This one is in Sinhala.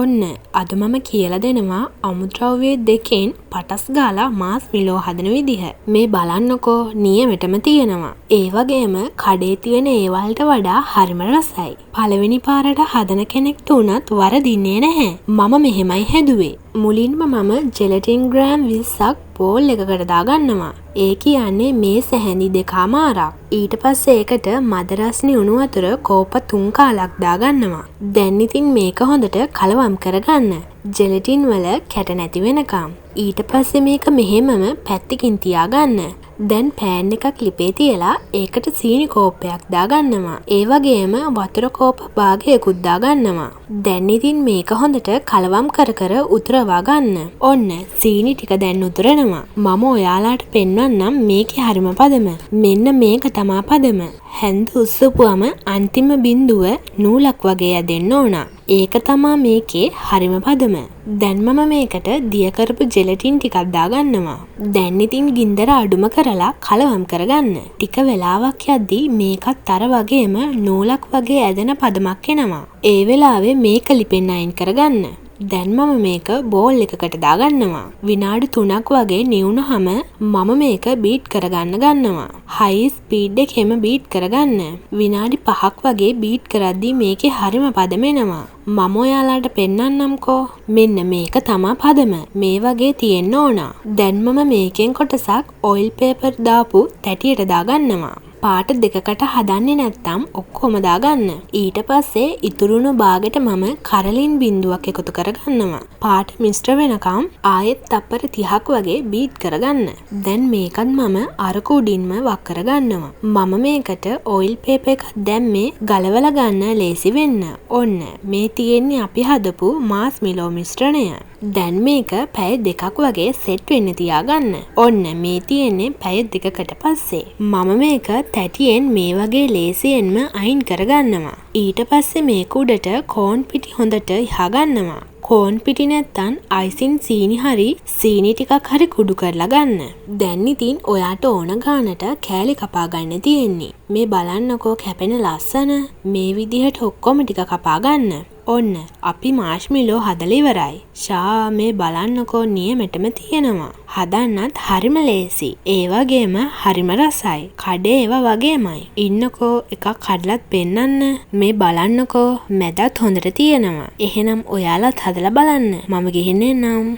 ඔන්න අද මම කියලා දෙනවා අමුද්‍රව්‍ය දෙකෙන් පටස් ගාලා මාස් මිලෝ හදන විදිහ. මේ බලන්නකෝ නියමෙටම තියෙනවා. ඒ වගේම කඩේ තියෙන ඒවල්ට වඩා හරිම රසයි. පළවෙනි පාරට හදන කෙනෙක්ට උනත් වරදින්නේ නැහැ. මම මෙහෙමයි හැදුවේ. මුලින්ම මම ජෙලටින් ග්‍රෑම් 20ක් බෝල් එකකට දාගන්නවා. ඒ කියන්නේ මේ සැහැඳි දෙකමාරක්. ඊට පස්සේ ඒකට මද රස්නි උණු වතුර කෝප 3 කාලක් දාගන්නවා. දැන් ඉතින් මේක හොඳට කලවම් කරගන්න. ජෙලටින් වල කැට නැති වෙනකම්. ඊට පස්සේ මේක මෙහෙමම පැත්තකින් තියාගන්න. දැන් පෑන් එකක් ලිපේ තියලා ඒකට සීනි කෝප්පයක් දාගන්නවා. ඒ වගේම වතුර කෝප භාගයකුත් දාගන්නවා. දැන් ඉතින් මේක හොඳට කලවම් කර කර උතුරවා ගන්න. ඔන්න සීනි ටික දැන් උතුරනවා. මම ඔයාලාට පෙන්වන්නම් මේකේ හරිම පදම. මෙන්න මේක තමා පදම. හැන්ද උස්සපුවම අන්තිම බිඳුව නූලක් වගේ ඇදෙන්න ඕන. ඒක තමා මේකේ හරිම පදම. දැන් මම මේකට දිය කරපු ජෙලටින් ටිකක් දාගන්නවා. දැන් ඉතින් ගින්දර අඩුම කරලා කලවම් කරගන්න. ටික වෙලාවක් යද්දී මේකත් අර වගේම නූලක් වගේ ඇදෙන පදමක් එනවා. ඒ වෙලාවේ මේක ලිපෙන් අයින් කරගන්න. දැන් මම මේක බෝල් එකකට දාගන්නවා. විනාඩි 3ක් වගේ නිවුනහම මම මේක බීට් කරගන්න ගන්නවා. හයි ස්පීඩ් එකෙම බීට් කරගන්න. විනාඩි 5ක් වගේ බීට් කරද්දී මේකේ හරිම පදමෙනවා. මම ඔයාලාට පෙන්නන්නම්කෝ. මෙන්න මේක තමා පදම. මේ වගේ තියෙන්න ඕන. දැන් මම මේකෙන් කොටසක් ඔයිල් පේපර් දාපු තැටියට දාගන්නවා. පාට දෙකකට හදන්නේ නැත්තම් ඔක්කොම දාගන්න. ඊට පස්සේ ඉතුරුණු බාගෙට මම කරලින් බිඳුවක් එකතු කරගන්නවා. පාට මිශ්‍ර වෙනකම් ආයෙත් තප්පර 30ක් වගේ බීට් කරගන්න. දැන් මේකත් මම අරක උඩින්ම වක් කරගන්නවා. මම මේකට ඔයිල් පේපර් එකක් දැම්මේ ගලවලා ගන්න ලේසි වෙන්න. ඔන්න මේ තියෙන්නේ අපි හදපු මාස් මිලෝ මිශ්‍රණය. දැන් මේක පැය 2ක් වගේ සෙට් වෙන්න තියාගන්න. ඔන්න මේ තියෙන්නේ පැය 2කට පස්සේ. මම මේක තැටියෙන් මේ වගේ ලේසියෙන්ම අයින් කරගන්නවා. ඊට පස්සේ මේක උඩට කෝන් පිටි හොඳට යහගන්නවා. කෝන් පිටි නැත්තම් අයිසින් සීනි හරි සීනි ටිකක් හරි කුඩු කරලා ගන්න. දැන් ඉතින් ඔයාට ඕන ගානට කෑලි කපා ගන්න තියෙන්නේ. මේ බලන්නකෝ කැපෙන ලස්සන. මේ විදිහට ඔක්කොම ටික කපා ගන්න. ඔන්න අපි මාෂ්මිලෝ හදලා ඉවරයි. ෂා මේ බලන්නකෝ නියමෙටම තියෙනවා. හදන්නත් හරිම ලේසි. ඒ වගේම හරිම රසයි. කඩේ ඒවා වගේමයි. ඉන්නකෝ එකක් කඩලත් පෙන්නන්න. මේ බලන්නකෝ මැදත් හොඳට තියෙනවා. එහෙනම් ඔයාලත් හදලා බලන්න. මම ගිහින් එන්නම්.